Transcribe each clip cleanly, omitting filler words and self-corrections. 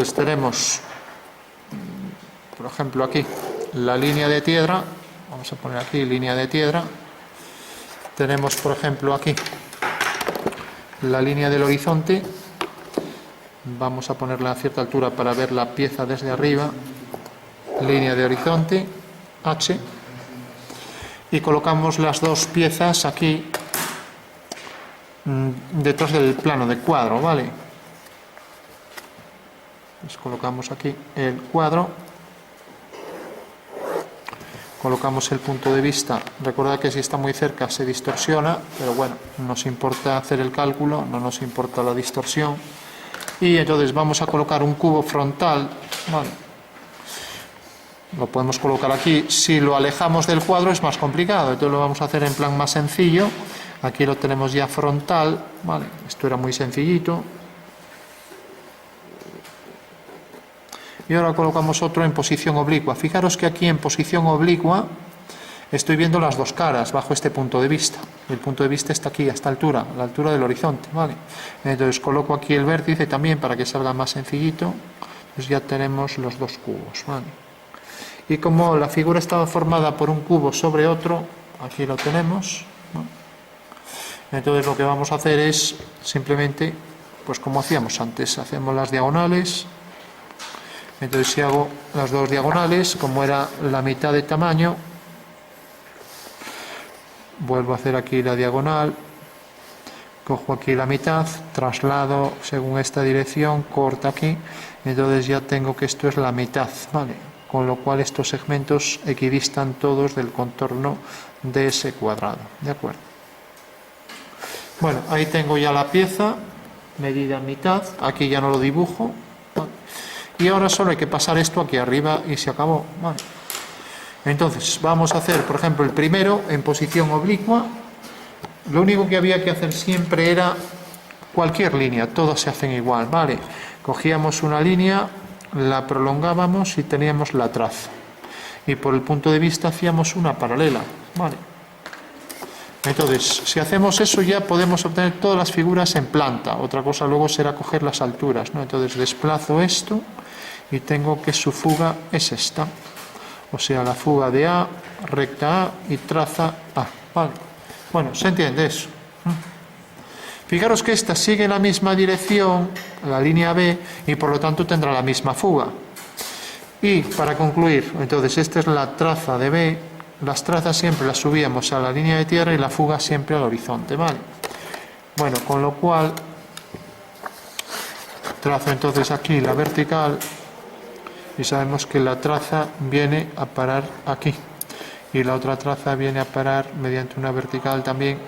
Entonces tenemos, por ejemplo, aquí la línea de tierra. Vamos a poner aquí línea de tierra. Tenemos, por ejemplo, aquí la línea del horizonte. Vamos a ponerla a cierta altura para ver la pieza desde arriba. Línea de horizonte, H. Y colocamos las dos piezas aquí detrás del plano de cuadro, ¿vale? Pues colocamos aquí el cuadro. Colocamos el punto de vista. Recordad que si está muy cerca se distorsiona, pero bueno, nos importa hacer el cálculo, no nos importa la distorsión. Y entonces vamos a colocar un cubo frontal, ¿vale? Lo podemos colocar aquí. Si lo alejamos del cuadro es más complicado, entonces lo vamos a hacer en plan más sencillo. Aquí lo tenemos ya frontal, ¿vale? Esto era muy sencillito. Y ahora colocamos otro en posición oblicua. Fijaros que aquí en posición oblicua estoy viendo las dos caras bajo este punto de vista. El punto de vista está aquí, a esta altura, a la altura del horizonte, ¿vale? Entonces coloco aquí el vértice también para que salga más sencillito. Pues ya tenemos los dos cubos, ¿vale? Y como la figura estaba formada por un cubo sobre otro, aquí lo tenemos, ¿no? Entonces lo que vamos a hacer es simplemente, pues como hacíamos antes, hacemos las diagonales. Entonces si hago las dos diagonales, como era la mitad de tamaño, vuelvo a hacer aquí la diagonal, cojo aquí la mitad, traslado según esta dirección, corto aquí, entonces ya tengo que esto es la mitad, ¿vale? Con lo cual estos segmentos equidistan todos del contorno de ese cuadrado, ¿de acuerdo? Bueno, ahí tengo ya la pieza, medida mitad, aquí ya no lo dibujo, ¿vale? Y ahora solo hay que pasar esto aquí arriba y se acabó, ¿vale? Entonces vamos a hacer, por ejemplo, el primero en posición oblicua. Lo único que había que hacer siempre era cualquier línea, todas se hacen igual, ¿vale? Cogíamos una línea, la prolongábamos y teníamos la traza. Y por el punto de vista hacíamos una paralela, ¿vale? Entonces, si hacemos eso ya podemos obtener todas las figuras en planta. Otra cosa luego será coger las alturas, ¿no? Entonces desplazo esto y tengo que su fuga es esta. O sea, la fuga de A, recta A y traza A, ¿vale? Bueno, ¿se entiende eso? Fijaros que esta sigue la misma dirección, la línea B, y por lo tanto tendrá la misma fuga. Y para concluir, entonces esta es la traza de B, las trazas siempre las subíamos a la línea de tierra y la fuga siempre al horizonte, ¿vale? Bueno, con lo cual trazo entonces aquí la vertical y sabemos que la traza viene a parar aquí y la otra traza viene a parar mediante una vertical también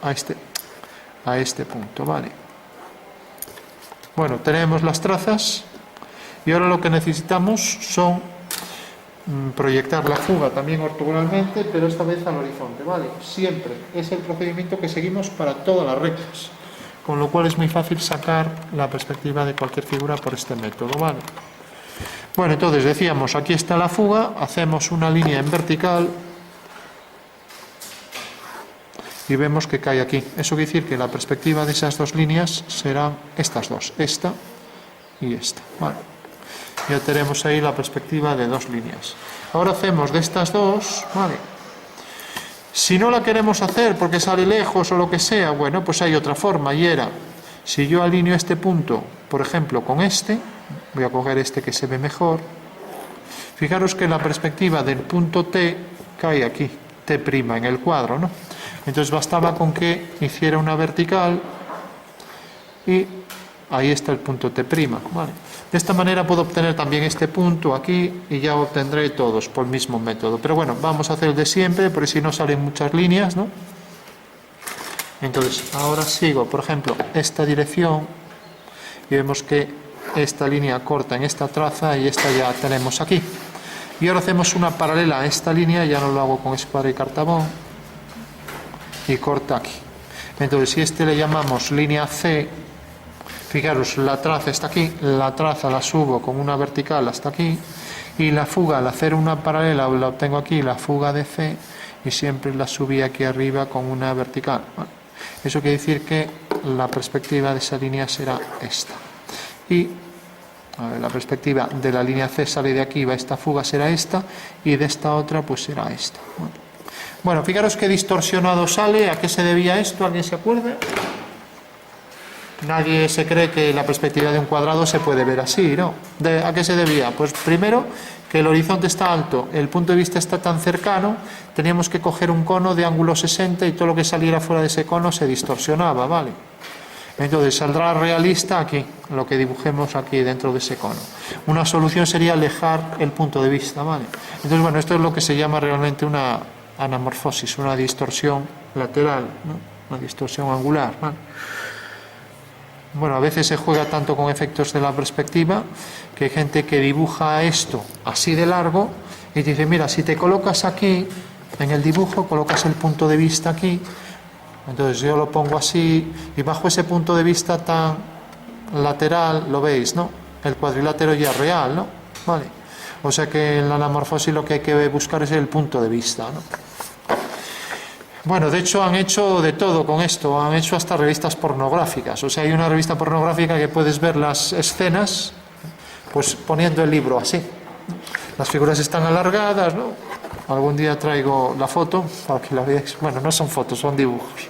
a este punto, ¿vale? Bueno, tenemos las trazas y ahora lo que necesitamos son proyectar la fuga también ortogonalmente, pero esta vez al horizonte, ¿vale? Siempre es el procedimiento que seguimos para todas las rectas, con lo cual es muy fácil sacar la perspectiva de cualquier figura por este método, ¿vale? Bueno, entonces decíamos, aquí está la fuga, hacemos una línea en vertical y vemos que cae aquí. Eso quiere decir que la perspectiva de esas dos líneas serán estas dos, esta y esta, ¿vale? Ya tenemos ahí la perspectiva de dos líneas. Ahora hacemos de estas dos, ¿vale? Si no la queremos hacer porque sale lejos o lo que sea, bueno, pues hay otra forma y era, si yo alineo este punto, por ejemplo, con este, voy a coger este que se ve mejor, fijaros que la perspectiva del punto T cae aquí, T' en el cuadro, ¿no? Entonces bastaba con que hiciera una vertical y ahí está el punto T', ¿vale? De esta manera puedo obtener también este punto aquí y ya obtendré todos por el mismo método. Pero bueno, vamos a hacer el de siempre, porque si no salen muchas líneas, ¿no? Entonces, ahora sigo, por ejemplo, esta dirección y vemos que esta línea corta en esta traza y esta ya tenemos aquí. Y ahora hacemos una paralela a esta línea, ya no lo hago con escuadra y cartabón, y corta aquí. Entonces, si este le llamamos línea C, fijaros, la traza está aquí, la traza la subo con una vertical hasta aquí y la fuga al hacer una paralela la obtengo aquí, la fuga de C, y siempre la subí aquí arriba con una vertical. Bueno, eso quiere decir que la perspectiva de esa línea será esta. Y A ver, la perspectiva de la línea C sale de aquí, va esta fuga, será esta, y de esta otra pues será esta. Bueno, fijaros qué distorsionado sale. ¿A qué se debía esto? ¿Alguien se acuerda? Nadie se cree que la perspectiva de un cuadrado se puede ver así, ¿no? ¿A qué se debía? Pues primero, que el horizonte está alto, el punto de vista está tan cercano, teníamos que coger un cono de ángulo 60 y todo lo que saliera fuera de ese cono se distorsionaba, ¿vale? Entonces saldrá realista aquí, lo que dibujemos aquí dentro de ese cono. Una solución sería alejar el punto de vista, ¿vale? Entonces, bueno, esto es lo que se llama realmente una anamorfosis, una distorsión lateral, ¿no? Una distorsión angular, ¿vale? Bueno, a veces se juega tanto con efectos de la perspectiva que hay gente que dibuja esto así de largo y dice, mira, si te colocas aquí en el dibujo, colocas el punto de vista aquí, entonces yo lo pongo así y bajo ese punto de vista tan lateral, lo veis, ¿no? El cuadrilátero ya es real, ¿no? Vale. O sea que en la anamorfosis lo que hay que buscar es el punto de vista, ¿no? Bueno, de hecho han hecho de todo con esto, han hecho hasta revistas pornográficas. O sea, hay una revista pornográfica que puedes ver las escenas pues poniendo el libro así. Las figuras están alargadas, ¿no? Algún día traigo la foto para que la veáis. Bueno, no son fotos, son dibujos.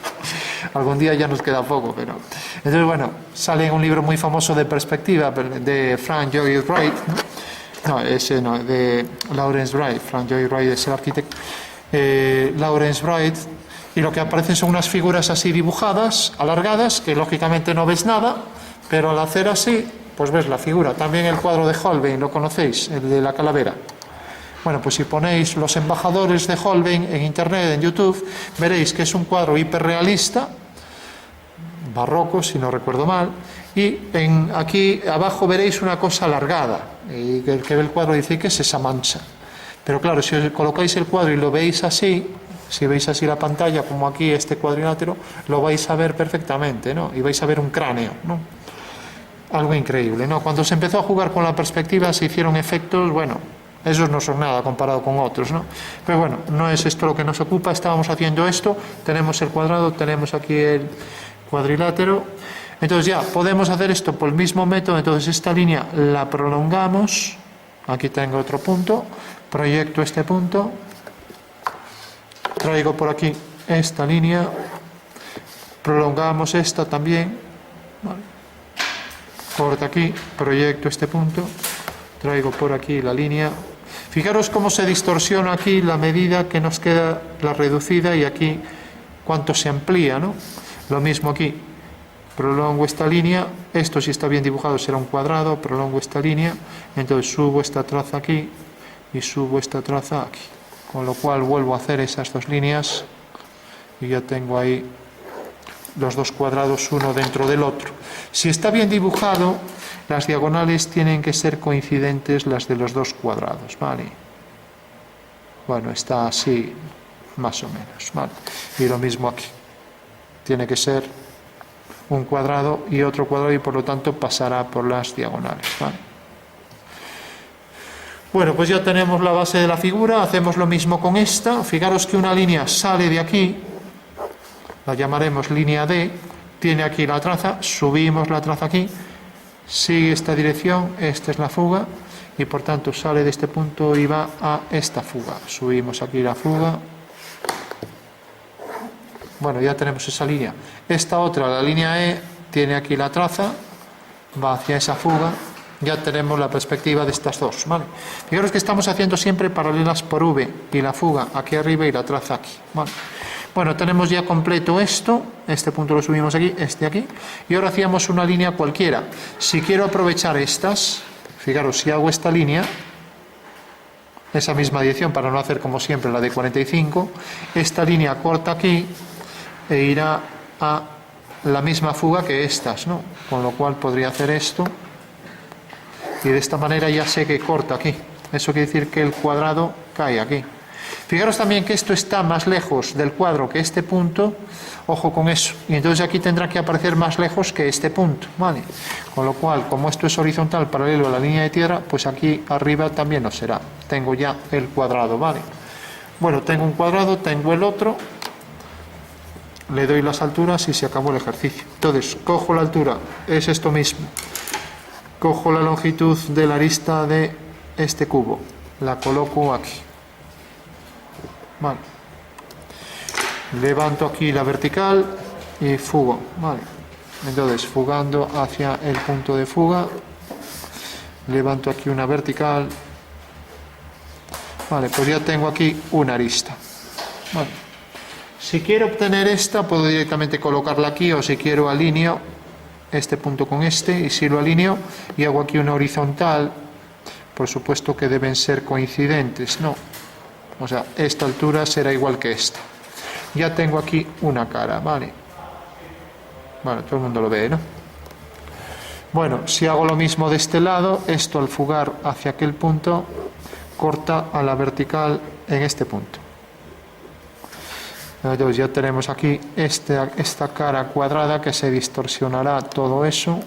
Algún día ya nos queda poco, pero... Entonces, bueno, sale en un libro muy famoso de perspectiva de Frank Lloyd Wright, ¿no? No, ese no, de Lawrence Wright. Frank Lloyd Wright es el arquitecto. Lawrence Wright, y lo que aparecen son unas figuras así dibujadas, alargadas, que lógicamente no ves nada, pero al hacer así, pues ves la figura. También el cuadro de Holbein, ¿lo conocéis? El de la calavera. Bueno, pues si ponéis los embajadores de Holbein en internet, en YouTube, veréis que es un cuadro hiperrealista, barroco, si no recuerdo mal, y aquí abajo veréis una cosa alargada, y el que ve el cuadro dice que es esa mancha. Pero claro, si os colocáis el cuadro y lo veis así, si veis así la pantalla, como aquí este cuadrilátero, lo vais a ver perfectamente, ¿no? Y vais a ver un cráneo, ¿no? Algo increíble, ¿no? Cuando se empezó a jugar con la perspectiva se hicieron efectos, bueno, esos no son nada comparado con otros, ¿no? Pero bueno, no es esto lo que nos ocupa, estábamos haciendo esto, tenemos el cuadrado, tenemos aquí el cuadrilátero, entonces ya podemos hacer esto por el mismo método. Entonces esta línea la prolongamos, aquí tengo otro punto, proyecto este punto, traigo por aquí esta línea, prolongamos esta también, ¿vale? Corta aquí, proyecto este punto, traigo por aquí la línea. Fijaros cómo se distorsiona aquí la medida que nos queda, la reducida, y aquí cuánto se amplía, ¿no? Lo mismo aquí, prolongo esta línea, esto si está bien dibujado será un cuadrado, prolongo esta línea, entonces subo esta traza aquí y subo esta traza aquí, con lo cual vuelvo a hacer esas dos líneas y ya tengo ahí los dos cuadrados uno dentro del otro. Si está bien dibujado, las diagonales tienen que ser coincidentes las de los dos cuadrados, ¿vale? Bueno, está así más o menos, ¿vale? Y lo mismo aquí, tiene que ser un cuadrado y otro cuadrado, y por lo tanto pasará por las diagonales, ¿vale? Bueno, pues ya tenemos la base de la figura, hacemos lo mismo con esta. Fijaros que una línea sale de aquí, la llamaremos línea D, tiene aquí la traza, subimos la traza aquí, sigue esta dirección, esta es la fuga, y por tanto sale de este punto y va a esta fuga. Subimos aquí la fuga. Bueno, ya tenemos esa línea. Esta otra, la línea E, tiene aquí la traza, va hacia esa fuga. Ya tenemos la perspectiva de estas dos, ¿vale? Fijaros que estamos haciendo siempre paralelas por V, y la fuga aquí arriba y la traza aquí, ¿vale? Bueno, tenemos ya completo esto, este punto lo subimos aquí, este aquí, y ahora hacíamos una línea cualquiera. Si quiero aprovechar estas, fijaros, si hago esta línea, esa misma dirección, para no hacer como siempre la de 45, esta línea corta aquí e irá a la misma fuga que estas, ¿no? Con lo cual podría hacer esto, y de esta manera ya sé que corta aquí. Eso quiere decir que el cuadrado cae aquí. Fijaros también que esto está más lejos del cuadro que este punto, ojo con eso, y entonces aquí tendrá que aparecer más lejos que este punto, ¿vale? Con lo cual, como esto es horizontal paralelo a la línea de tierra, pues aquí arriba también lo será. Tengo ya el cuadrado, ¿vale? Bueno, tengo un cuadrado, tengo el otro, le doy las alturas y se acabó el ejercicio. Entonces, cojo la altura, es esto mismo. Cojo la longitud de la arista de este cubo, la coloco aquí. Vale. Levanto aquí la vertical y fugo. Vale. Entonces, fugando hacia el punto de fuga, levanto aquí una vertical. Vale, pues ya tengo aquí una arista. Vale. Si quiero obtener esta, puedo directamente colocarla aquí, o si quiero alineo este punto con este, y si lo alineo y hago aquí una horizontal, por supuesto que deben ser coincidentes, ¿no? O sea, esta altura será igual que esta. Ya tengo aquí una cara, ¿vale? Bueno, todo el mundo lo ve, ¿no? Bueno, si hago lo mismo de este lado, esto al fugar hacia aquel punto, corta a la vertical en este punto. Entonces ya tenemos aquí esta cara cuadrada que se distorsionará todo eso.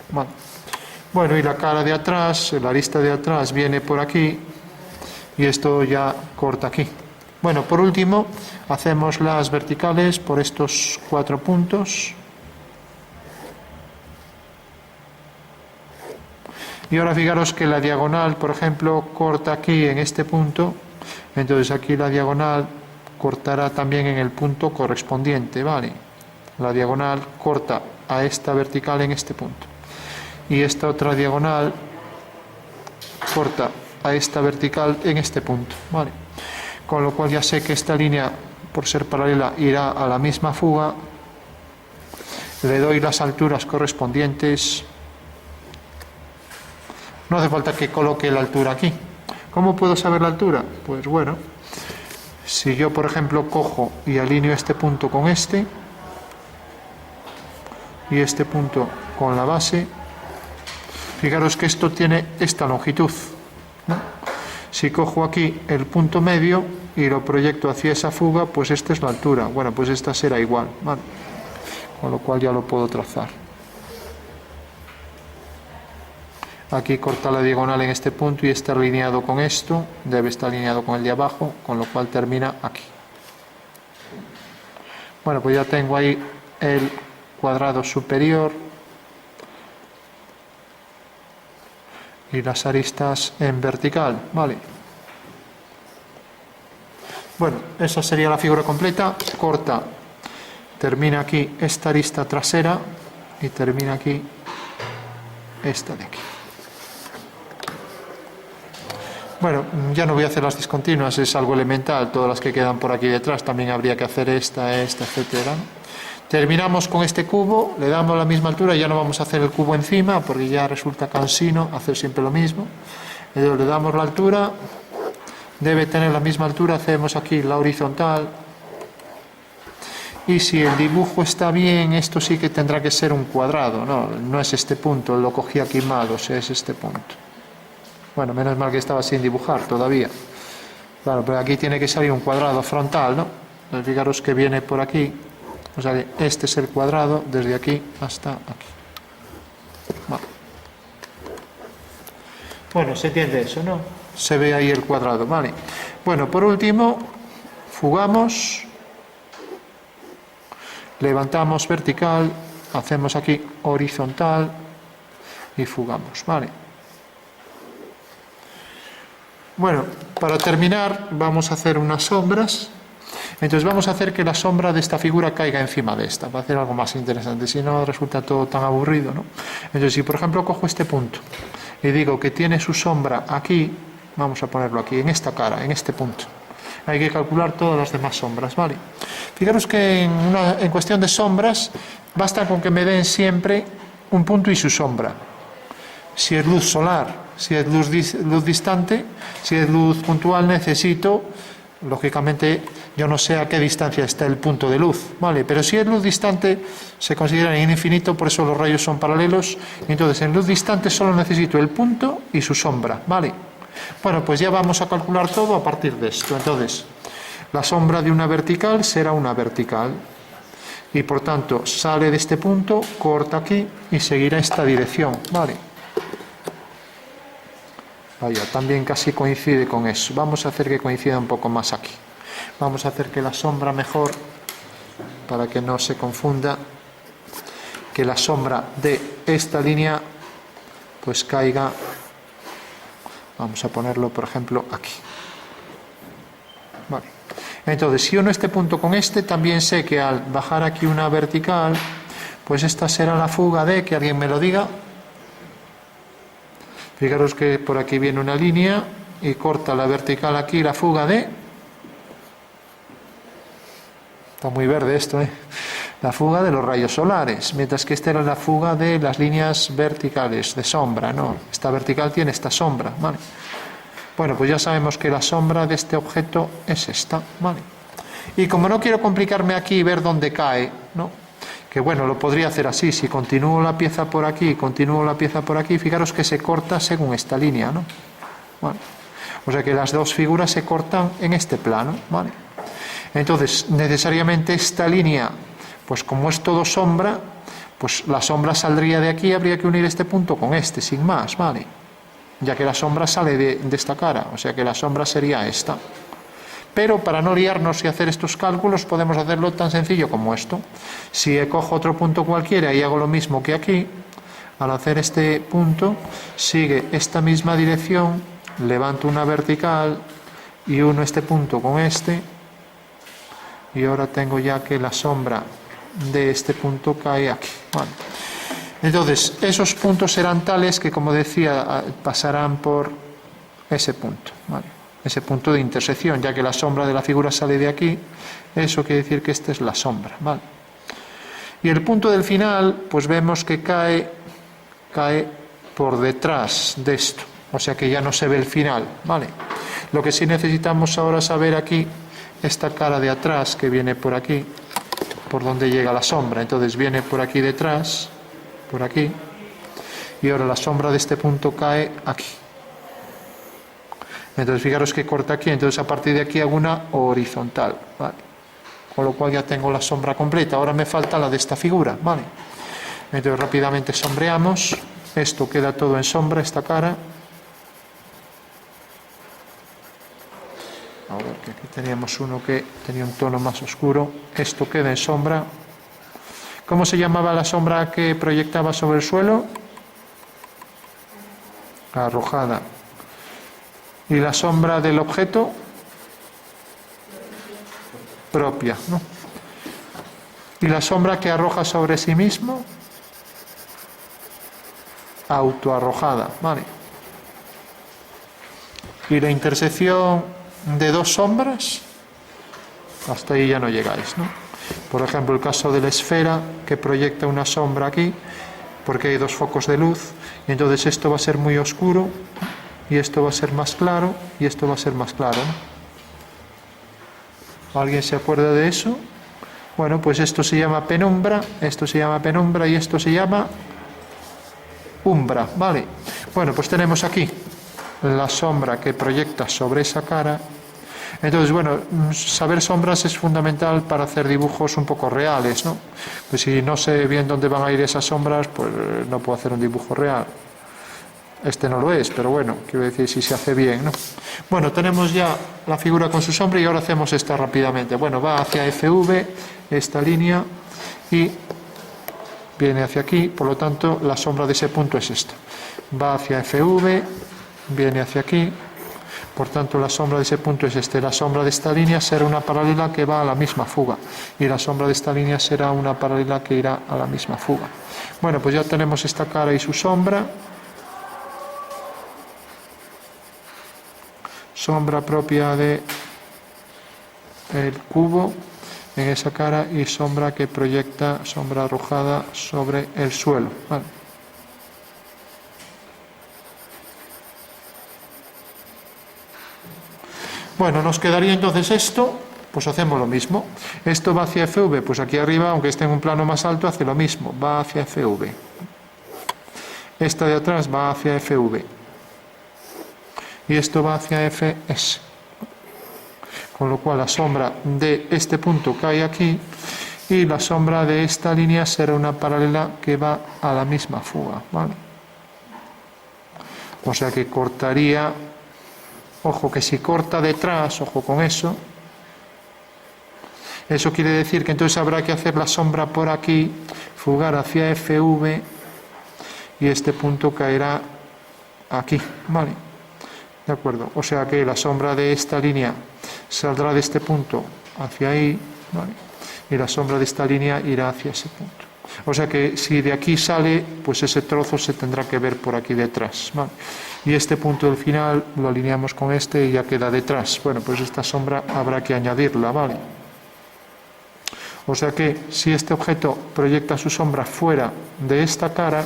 Vale. Bueno, y la cara de atrás, la arista de atrás viene por aquí y esto ya corta aquí. Bueno, por último, hacemos las verticales por estos 4 puntos. Y ahora fijaros que la diagonal, por ejemplo, corta aquí en este punto, entonces aquí la diagonal cortará también en el punto correspondiente, ¿vale? La diagonal corta a esta vertical en este punto. Y esta otra diagonal corta a esta vertical en este punto, ¿vale? Con lo cual ya sé que esta línea, por ser paralela, irá a la misma fuga. Le doy las alturas correspondientes. No hace falta que coloque la altura aquí. ¿Cómo puedo saber la altura? Pues bueno, si yo por ejemplo cojo y alineo este punto con este y este punto con la base, fijaros que esto tiene esta longitud, ¿no? Si cojo aquí el punto medio y lo proyecto hacia esa fuga, pues esta es la altura. Bueno, pues esta será igual, ¿vale? Con lo cual ya lo puedo trazar. Aquí corta la diagonal en este punto y está alineado con esto, debe estar alineado con el de abajo, con lo cual termina aquí. Bueno, pues ya tengo ahí el cuadrado superior y las aristas en vertical, ¿vale? Bueno, esa sería la figura completa. Corta, termina aquí esta arista trasera y termina aquí esta de aquí. Bueno, ya no voy a hacer las discontinuas, es algo elemental, todas las que quedan por aquí detrás, también habría que hacer esta, etcétera. Terminamos con este cubo, le damos la misma altura, ya no vamos a hacer el cubo encima, porque ya resulta cansino hacer siempre lo mismo. Entonces le damos la altura, debe tener la misma altura, hacemos aquí la horizontal. Y si el dibujo está bien, esto sí que tendrá que ser un cuadrado, no es este punto, lo cogí aquí mal, o sea, es este punto. Bueno, menos mal que estaba sin dibujar todavía. Claro, pero aquí tiene que salir un cuadrado frontal, ¿no? Entonces, fijaros que viene por aquí. O sea, este es el cuadrado desde aquí hasta aquí. Vale. Bueno, se entiende eso, ¿no? Se ve ahí el cuadrado, ¿vale? Bueno, por último, fugamos. Levantamos vertical, hacemos aquí horizontal y fugamos, ¿vale? Bueno, para terminar vamos a hacer unas sombras. Entonces vamos a hacer que la sombra de esta figura caiga encima de esta, para hacer algo más interesante, si no resulta todo tan aburrido, ¿no? Entonces si por ejemplo cojo este punto y digo que tiene su sombra aquí, vamos a ponerlo aquí, en esta cara, en este punto. Hay que calcular todas las demás sombras, ¿vale? Fijaros que en cuestión de sombras basta con que me den siempre un punto y su sombra. Si es luz solar, si es luz distante, si es luz puntual, necesito, lógicamente, yo no sé a qué distancia está el punto de luz, ¿vale? Pero si es luz distante, se considera en infinito, por eso los rayos son paralelos. Entonces, en luz distante solo necesito el punto y su sombra, ¿vale? Bueno, pues ya vamos a calcular todo a partir de esto. Entonces, la sombra de una vertical será una vertical. Y por tanto, sale de este punto, corta aquí y seguirá esta dirección, ¿vale? Vaya, también casi coincide con eso. Vamos a hacer que coincida un poco más aquí. Vamos a hacer que la sombra mejor para que no se confunda, que la sombra de esta línea pues caiga, vamos a ponerlo por ejemplo aquí. Vale. Entonces, si uno este punto con este, también sé que al bajar aquí una vertical, pues esta será la fuga de, que alguien me lo diga. Fijaros que por aquí viene una línea y corta la vertical aquí, la fuga de... Está muy verde esto, ¿eh? La fuga de los rayos solares, mientras que esta era la fuga de las líneas verticales, de sombra, ¿no? Esta vertical tiene esta sombra, ¿vale? Bueno, pues ya sabemos que la sombra de este objeto es esta, ¿vale? Y como no quiero complicarme aquí y ver dónde cae, ¿no? Que bueno, lo podría hacer así, si continúo la pieza por aquí, continúo la pieza por aquí, fijaros que se corta según esta línea, ¿no? Vale. O sea que las dos figuras se cortan en este plano, ¿vale? Entonces, necesariamente esta línea, pues como es todo sombra, pues la sombra saldría de aquí, habría que unir este punto con este, sin más, ¿vale? Ya que la sombra sale de esta cara, o sea que la sombra sería esta. Pero para no liarnos y hacer estos cálculos, podemos hacerlo tan sencillo como esto. Si cojo otro punto cualquiera y hago lo mismo que aquí, al hacer este punto, sigue esta misma dirección, levanto una vertical y uno este punto con este, y ahora tengo ya que la sombra de este punto cae aquí. Vale. Entonces, esos puntos serán tales que, como decía, pasarán por ese punto, ¿vale? Ese punto de intersección, ya que la sombra de la figura sale de aquí, eso quiere decir que esta es la sombra, ¿vale? Y el punto del final, pues vemos que cae por detrás de esto, o sea que ya no se ve el final, ¿vale? Lo que sí necesitamos ahora saber aquí, esta cara de atrás que viene por aquí, por donde llega la sombra, entonces viene por aquí detrás, por aquí, y ahora la sombra de este punto cae aquí. Entonces fijaros que corta aquí, entonces a partir de aquí hago una horizontal, ¿vale? Con lo cual ya tengo la sombra completa. Ahora me falta la de esta figura, ¿vale? Entonces rápidamente sombreamos, esto queda todo en sombra, esta cara. A ver, que aquí teníamos uno que tenía un tono más oscuro, esto queda en sombra. ¿Cómo se llamaba la sombra que proyectaba sobre el suelo? Arrojada. ¿Y la sombra del objeto? Propia, ¿no? ¿Y la sombra que arroja sobre sí mismo? Autoarrojada, ¿vale? ¿Y la intersección de dos sombras? Hasta ahí ya no llegáis, ¿no? Por ejemplo, el caso de la esfera que proyecta una sombra aquí, porque hay dos focos de luz, y entonces esto va a ser muy oscuro, y esto va a ser más claro, y esto va a ser más claro, ¿no? ¿Alguien se acuerda de eso? Bueno, pues esto se llama penumbra, esto se llama penumbra y esto se llama umbra, ¿vale? Bueno, pues tenemos aquí la sombra que proyecta sobre esa cara. Entonces, bueno, saber sombras es fundamental para hacer dibujos un poco reales, ¿no? Pues si no sé bien dónde van a ir esas sombras, pues no puedo hacer un dibujo real. Este no lo es, pero bueno, quiero decir, si se hace bien, ¿no? Bueno, tenemos ya la figura con su sombra y ahora hacemos esta rápidamente. Bueno, va hacia FV, esta línea, y viene hacia aquí, por lo tanto, la sombra de ese punto es esta. Va hacia FV, viene hacia aquí, por tanto, la sombra de ese punto es este. La sombra de esta línea será una paralela que va a la misma fuga, y la sombra de esta línea será una paralela que irá a la misma fuga. Bueno, pues ya tenemos esta cara y su sombra. Sombra propia de el cubo en esa cara y sombra que proyecta, sombra arrojada sobre el suelo, ¿vale? Bueno, nos quedaría entonces esto, pues hacemos lo mismo. Esto va hacia FV, pues aquí arriba, aunque esté en un plano más alto, hace lo mismo, va hacia FV. Esta de atrás va hacia FV. Y esto va hacia FS. Con lo cual la sombra de este punto cae aquí y la sombra de esta línea será una paralela que va a la misma fuga, ¿vale? O sea que cortaría, ojo que si corta detrás, ojo con eso, Eso quiere decir que entonces habrá que hacer la sombra por aquí, fugar hacia FV, y este punto caerá aquí, ¿vale? ¿De acuerdo? O sea que la sombra de esta línea saldrá de este punto hacia ahí, ¿vale? Y la sombra de esta línea irá hacia ese punto. O sea que si de aquí sale, pues ese trozo se tendrá que ver por aquí detrás, ¿vale? Y este punto del final lo alineamos con este y ya queda detrás. Bueno, pues esta sombra habrá que añadirla, ¿vale? O sea que si este objeto proyecta su sombra fuera de esta cara,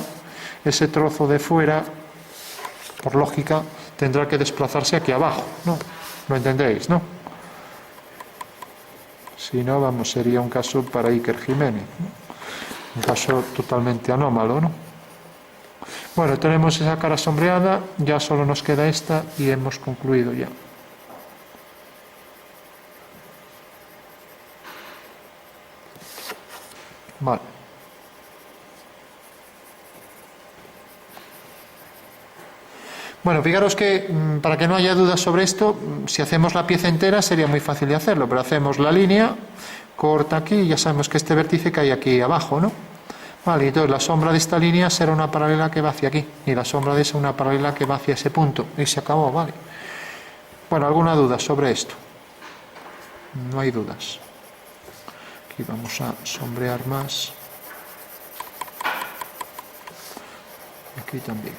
ese trozo de fuera, por lógica, tendrá que desplazarse aquí abajo, ¿no? ¿Lo entendéis, no? Si no, vamos, sería un caso para Iker Jiménez, ¿no? Un caso totalmente anómalo, ¿no? Bueno, tenemos esa cara sombreada, ya solo nos queda esta y hemos concluido ya. Vale. Bueno, fijaros que para que no haya dudas sobre esto, si hacemos la pieza entera sería muy fácil de hacerlo, pero hacemos la línea, corta aquí y ya sabemos que este vértice cae aquí abajo, ¿no? Vale, entonces la sombra de esta línea será una paralela que va hacia aquí y la sombra de esa una paralela que va hacia ese punto y se acabó, ¿vale? Bueno, ¿alguna duda sobre esto? No hay dudas. Aquí vamos a sombrear más. Aquí también.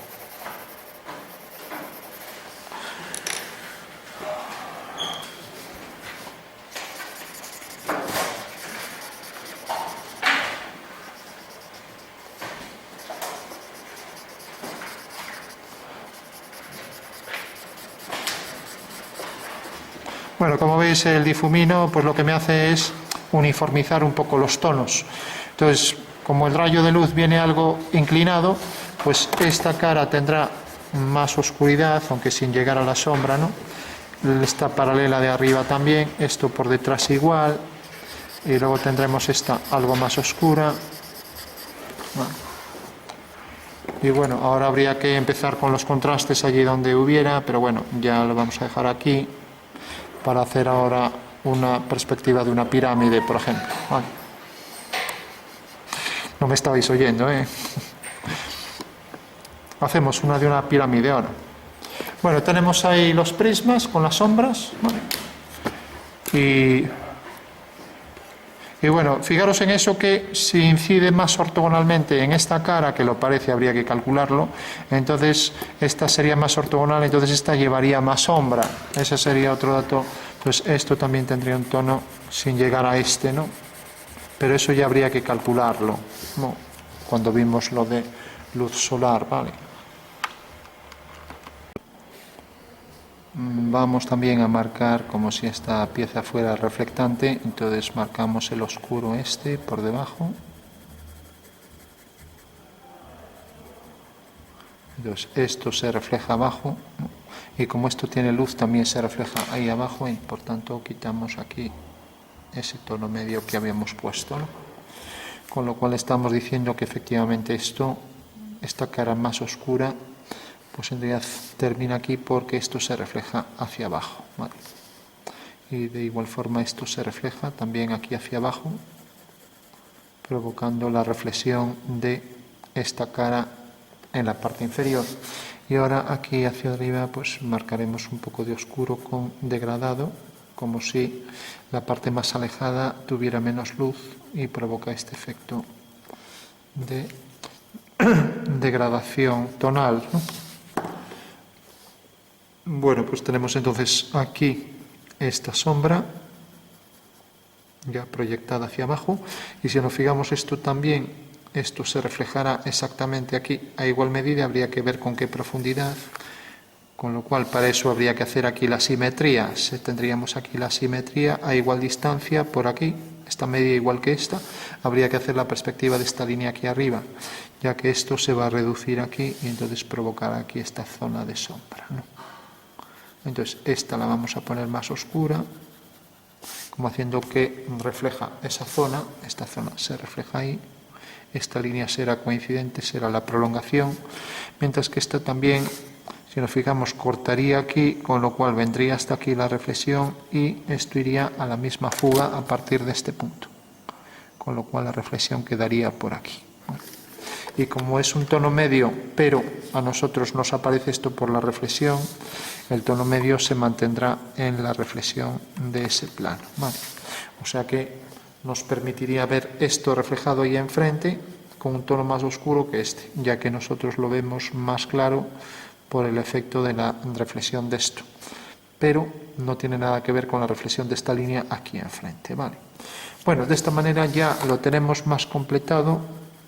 Bueno, como veis el difumino pues lo que me hace es uniformizar un poco los tonos. Entonces, como el rayo de luz viene algo inclinado, pues esta cara tendrá más oscuridad, aunque sin llegar a la sombra, ¿no? Esta paralela de arriba también, esto por detrás igual, y luego tendremos esta algo más oscura. Y bueno, ahora habría que empezar con los contrastes allí donde hubiera, pero bueno, ya lo vamos a dejar aquí para hacer ahora una perspectiva de una pirámide, por ejemplo. Vale. No me estabais oyendo, ¿eh? Hacemos una de una pirámide ahora. Bueno, tenemos ahí los prismas con las sombras, ¿vale? Y bueno, fijaros en eso, que si incide más ortogonalmente en esta cara, que lo parece, habría que calcularlo, entonces esta sería más ortogonal, entonces esta llevaría más sombra. Ese sería otro dato. Pues esto también tendría un tono sin llegar a este, ¿no? Pero eso ya habría que calcularlo, ¿no? Cuando vimos lo de luz solar, ¿vale? Vamos también a marcar como si esta pieza fuera reflectante, entonces marcamos el oscuro este por debajo. Entonces esto se refleja abajo, ¿no? Y como esto tiene luz también se refleja ahí abajo y por tanto quitamos aquí ese tono medio que habíamos puesto, ¿no? Con lo cual estamos diciendo que efectivamente esta cara más oscura, pues en realidad termina aquí porque esto se refleja hacia abajo, ¿vale? Y de igual forma esto se refleja también aquí hacia abajo, provocando la reflexión de esta cara en la parte inferior. Y ahora aquí hacia arriba pues marcaremos un poco de oscuro con degradado, como si la parte más alejada tuviera menos luz y provoca este efecto de degradación tonal, ¿no? Bueno, pues tenemos entonces aquí esta sombra ya proyectada hacia abajo, y si nos fijamos esto también, esto se reflejará exactamente aquí a igual medida, habría que ver con qué profundidad, con lo cual para eso habría que hacer aquí la simetría. Tendríamos aquí la simetría a igual distancia por aquí, esta media igual que esta, habría que hacer la perspectiva de esta línea aquí arriba, ya que esto se va a reducir aquí y entonces provocará aquí esta zona de sombra, ¿no? Entonces esta la vamos a poner más oscura, como haciendo que refleja esa zona, esta zona se refleja ahí, esta línea será coincidente, será la prolongación, mientras que esta también, si nos fijamos, cortaría aquí, con lo cual vendría hasta aquí la reflexión y esto iría a la misma fuga a partir de este punto, con lo cual la reflexión quedaría por aquí. Y como es un tono medio, pero a nosotros nos aparece esto por la reflexión, el tono medio se mantendrá en la reflexión de ese plano, ¿vale? O sea que nos permitiría ver esto reflejado ahí enfrente con un tono más oscuro que este, ya que nosotros lo vemos más claro por el efecto de la reflexión de esto. Pero no tiene nada que ver con la reflexión de esta línea aquí enfrente, ¿vale? Bueno, de esta manera ya lo tenemos más completado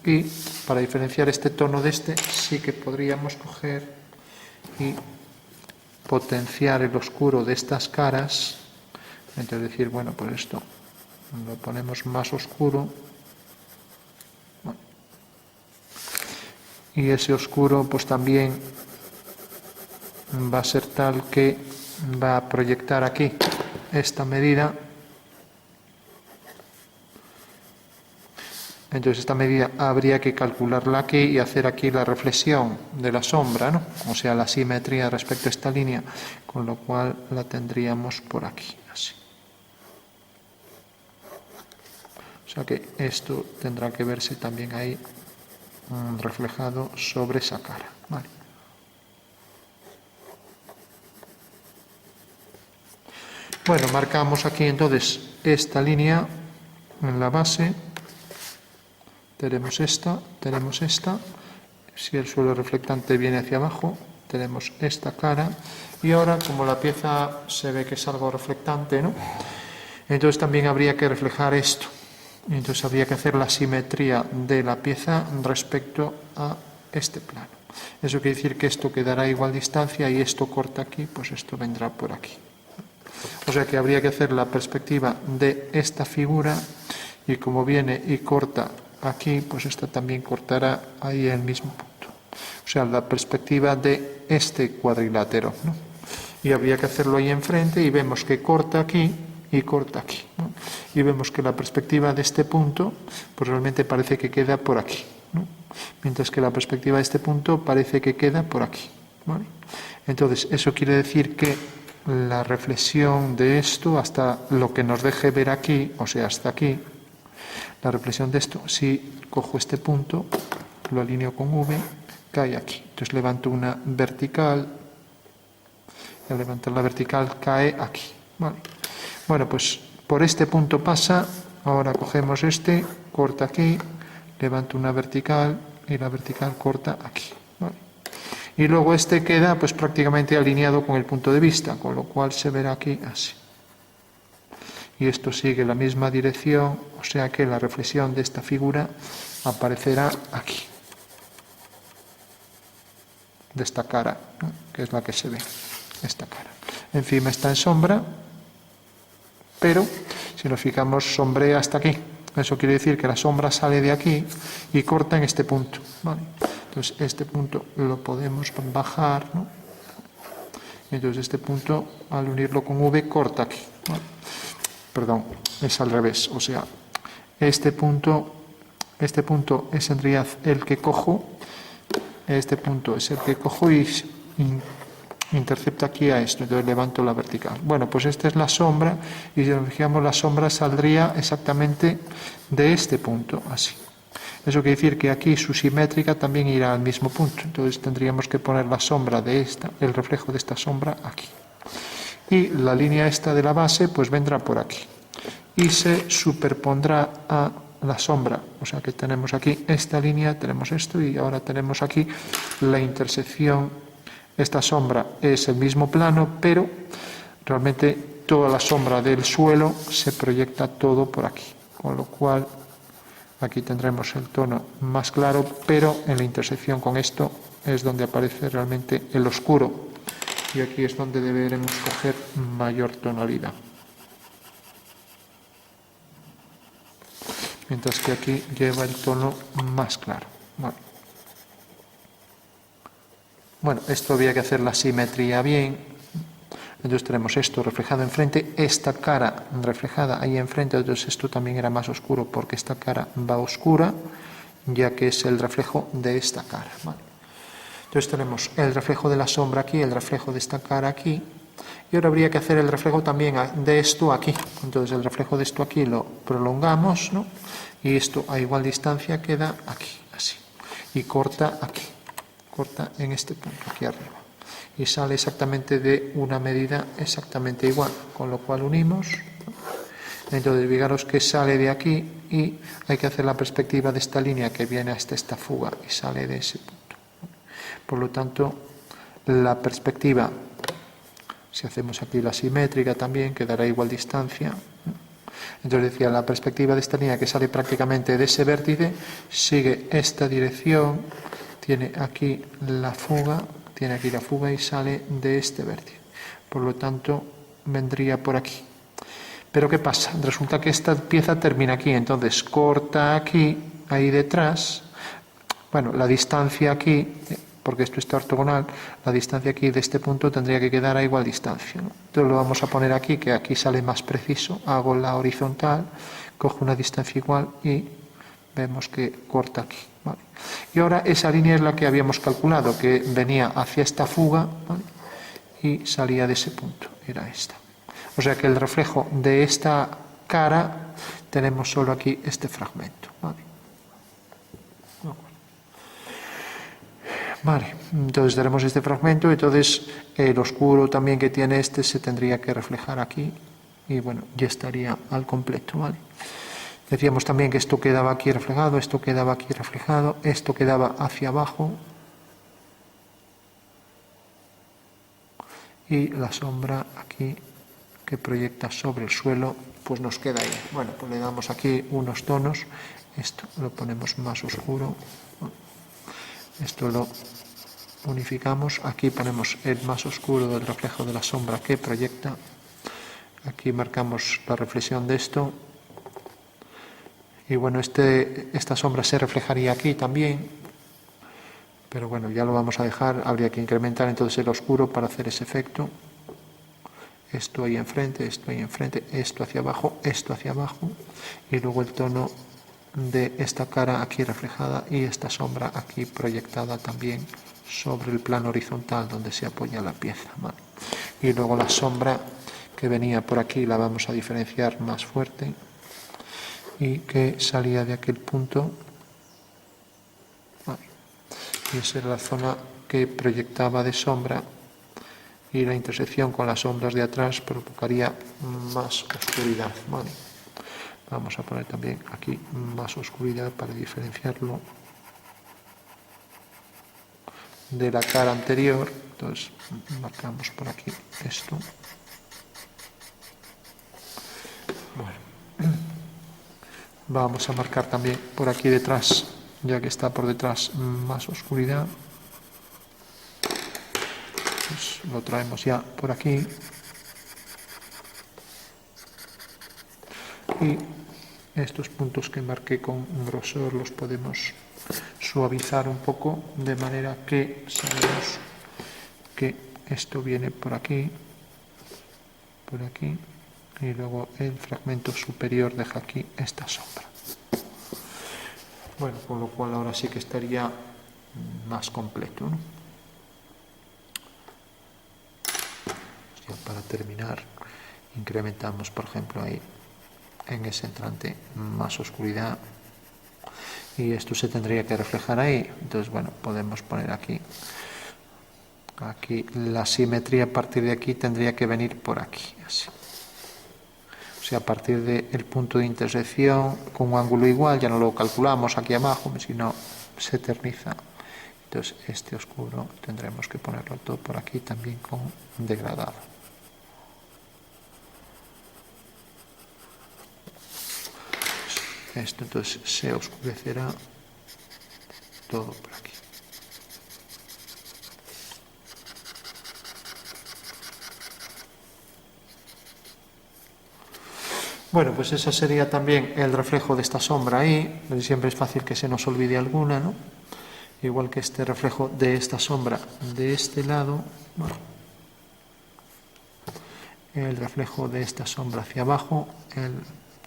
y para diferenciar este tono de este sí que podríamos coger y potenciar el oscuro de estas caras. Entonces decir, bueno, pues esto lo ponemos más oscuro. Bueno, y ese oscuro pues también va a ser tal que va a proyectar aquí esta medida. Entonces esta medida habría que calcularla aquí y hacer aquí la reflexión de la sombra, ¿no? O sea, la simetría respecto a esta línea, con lo cual la tendríamos por aquí, así. O sea que esto tendrá que verse también ahí reflejado sobre esa cara, ¿vale? Bueno, marcamos aquí entonces esta línea en la base. Tenemos esta. Si el suelo reflectante viene hacia abajo, tenemos esta cara. Y ahora, como la pieza se ve que es algo reflectante, ¿no? Entonces también habría que reflejar esto. Entonces habría que hacer la simetría de la pieza respecto a este plano. Eso quiere decir que esto quedará a igual distancia y esto corta aquí, pues esto vendrá por aquí. O sea que habría que hacer la perspectiva de esta figura y como viene y corta aquí, pues esta también cortará ahí el mismo punto. O sea, la perspectiva de este cuadrilátero, ¿no? Y habría que hacerlo ahí enfrente y vemos que corta aquí y corta aquí, ¿no? Y vemos que la perspectiva de este punto, pues realmente parece que queda por aquí, ¿no? Mientras que la perspectiva de este punto parece que queda por aquí, ¿vale? Entonces, eso quiere decir que la reflexión de esto hasta lo que nos deje ver aquí, o sea, hasta aquí, la reflexión de esto, si cojo este punto, lo alineo con V, cae aquí. Entonces levanto una vertical, y al levantar la vertical cae aquí, ¿vale? Bueno, pues por este punto pasa, ahora cogemos este, corta aquí, levanto una vertical y la vertical corta aquí, ¿vale? Y luego este queda pues prácticamente alineado con el punto de vista, con lo cual se verá aquí así. Y esto sigue la misma dirección, o sea que la reflexión de esta figura aparecerá aquí, de esta cara, ¿no? Que es la que se ve, esta cara. Encima está en sombra, pero si nos fijamos sombrea hasta aquí. Eso quiere decir que la sombra sale de aquí y corta en este punto, ¿vale? Entonces este punto lo podemos bajar, ¿no? Entonces este punto, al unirlo con V, corta aquí, ¿vale? Perdón, es al revés, o sea, este punto es en realidad el que cojo, este punto es el que cojo y intercepta aquí a esto, entonces levanto la vertical. Bueno, pues esta es la sombra y si nos fijamos la sombra saldría exactamente de este punto, así. Eso quiere decir que aquí su simétrica también irá al mismo punto, entonces tendríamos que poner la sombra de esta, el reflejo de esta sombra aquí. Y la línea esta de la base pues vendrá por aquí y se superpondrá a la sombra, o sea que tenemos aquí esta línea, tenemos esto y ahora tenemos aquí la intersección. Esta sombra es el mismo plano, pero realmente toda la sombra del suelo se proyecta todo por aquí, con lo cual aquí tendremos el tono más claro, pero en la intersección con esto es donde aparece realmente el oscuro. Y aquí es donde deberemos coger mayor tonalidad. Mientras que aquí lleva el tono más claro. Bueno, esto había que hacer la simetría bien. Entonces tenemos esto reflejado enfrente, esta cara reflejada ahí enfrente, entonces esto también era más oscuro porque esta cara va oscura, ya que es el reflejo de esta cara, ¿vale? Entonces tenemos el reflejo de la sombra aquí, el reflejo de esta cara aquí, y ahora habría que hacer el reflejo también de esto aquí. Entonces el reflejo de esto aquí lo prolongamos, ¿no? Y esto a igual distancia queda aquí, así. Y corta aquí, corta en este punto, aquí arriba. Y sale exactamente de una medida exactamente igual, con lo cual unimos. Entonces fijaros que sale de aquí y hay que hacer la perspectiva de esta línea que viene hasta esta fuga y sale de ese punto. Por lo tanto, la perspectiva, si hacemos aquí la simétrica también, quedará igual distancia. Entonces decía, la perspectiva de esta línea que sale prácticamente de ese vértice, sigue esta dirección, tiene aquí la fuga y sale de este vértice. Por lo tanto, vendría por aquí. Pero ¿qué pasa? Resulta que esta pieza termina aquí, entonces corta aquí, ahí detrás. Bueno, la distancia aquí, porque esto está ortogonal, la distancia aquí de este punto tendría que quedar a igual distancia, ¿no? Entonces lo vamos a poner aquí, que aquí sale más preciso. Hago la horizontal, cojo una distancia igual y vemos que corta aquí, ¿vale? Y ahora esa línea es la que habíamos calculado, que venía hacia esta fuga, ¿vale? Y salía de ese punto, era esta. O sea que el reflejo de esta cara tenemos solo aquí este fragmento, ¿vale? Vale, entonces tenemos este fragmento, entonces el oscuro también que tiene este se tendría que reflejar aquí y bueno, ya estaría al completo, ¿vale? Decíamos también que esto quedaba aquí reflejado, esto quedaba aquí reflejado, esto quedaba hacia abajo y la sombra aquí que proyecta sobre el suelo, pues nos queda ahí. Bueno, pues le damos aquí unos tonos, esto lo ponemos más oscuro, esto lo unificamos, aquí ponemos el más oscuro del reflejo de la sombra que proyecta, aquí marcamos la reflexión de esto, y bueno, esta sombra se reflejaría aquí también, pero bueno, ya lo vamos a dejar, habría que incrementar entonces el oscuro para hacer ese efecto. Esto ahí enfrente, esto hacia abajo, y luego el tono de esta cara aquí reflejada y esta sombra aquí proyectada también sobre el plano horizontal donde se apoya la pieza, ¿vale? Y luego la sombra que venía por aquí la vamos a diferenciar más fuerte y que salía de aquel punto, ¿vale? Y esa era la zona que proyectaba de sombra, y la intersección con las sombras de atrás provocaría más oscuridad, ¿vale? Vamos a poner también aquí más oscuridad para diferenciarlo de la cara anterior. Entonces marcamos por aquí esto. Bueno, vamos a marcar también por aquí detrás, ya que está por detrás, más oscuridad. Pues lo traemos ya por aquí. Y estos puntos que marqué con grosor los podemos suavizar un poco, de manera que sabemos que esto viene por aquí, y luego el fragmento superior deja aquí esta sombra. Bueno, con lo cual ahora sí que estaría más completo, ¿no? Ya para terminar, incrementamos, por ejemplo, ahí en ese entrante más oscuridad, y esto se tendría que reflejar ahí. Entonces, bueno, podemos poner aquí la simetría. A partir de aquí tendría que venir por aquí, así. O sea, a partir del punto de intersección con un ángulo igual, ya no lo calculamos aquí abajo, sino se eterniza. Entonces este oscuro tendremos que ponerlo todo por aquí también con degradado. Esto entonces se oscurecerá todo por aquí. Bueno, pues ese sería también el reflejo de esta sombra ahí. Siempre es fácil que se nos olvide alguna, ¿no? Igual que este reflejo de esta sombra de este lado, bueno, el reflejo de esta sombra hacia abajo, el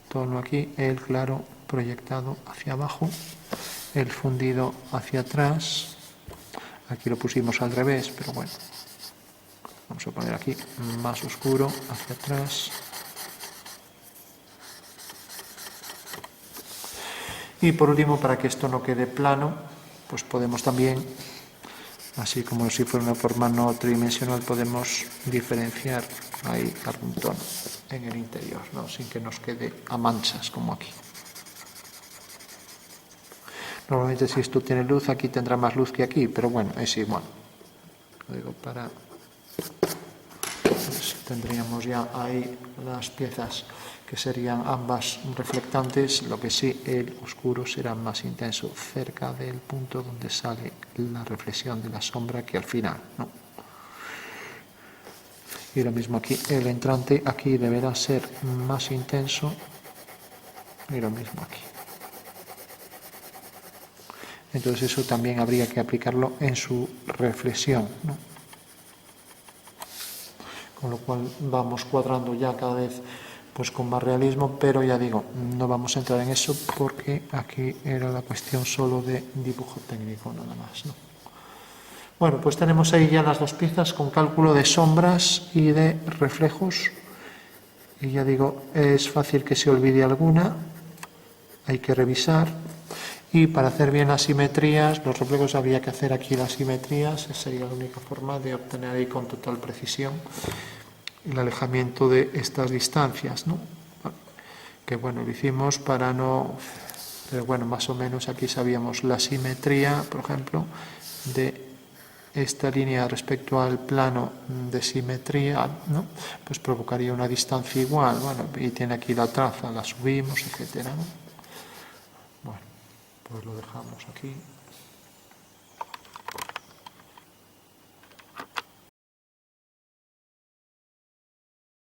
tono aquí, el claro proyectado hacia abajo, el fundido hacia atrás. Aquí lo pusimos al revés, pero bueno. Vamos a poner aquí más oscuro hacia atrás. Y por último, para que esto no quede plano, pues podemos también, así como si fuera una forma no tridimensional, podemos diferenciar ahí algún tono en el interior, ¿no? Sin que nos quede a manchas como aquí. Normalmente si esto tiene luz, aquí tendrá más luz que aquí, pero bueno, es igual. Lo digo para... Pues tendríamos ya ahí las piezas que serían ambas reflectantes, lo que sí, el oscuro será más intenso cerca del punto donde sale la reflexión de la sombra que al final, ¿no? Y lo mismo aquí, el entrante aquí deberá ser más intenso y lo mismo aquí. Entonces eso también habría que aplicarlo en su reflexión, ¿no? Con lo cual vamos cuadrando ya cada vez pues con más realismo, pero ya digo, no vamos a entrar en eso porque aquí era la cuestión solo de dibujo técnico nada más, ¿no? Bueno, pues tenemos ahí ya las dos piezas con cálculo de sombras y de reflejos. Y ya digo, es fácil que se olvide alguna, hay que revisar. Y para hacer bien las simetrías, los reflejos habría que hacer aquí las simetrías, esa sería la única forma de obtener ahí con total precisión el alejamiento de estas distancias, ¿no? Que bueno, lo hicimos para no... Pero bueno, más o menos aquí sabíamos la simetría, por ejemplo, de esta línea respecto al plano de simetría, ¿no? Pues provocaría una distancia igual, bueno, y tiene aquí la traza, la subimos, etcétera, ¿no? Bueno, pues lo dejamos aquí.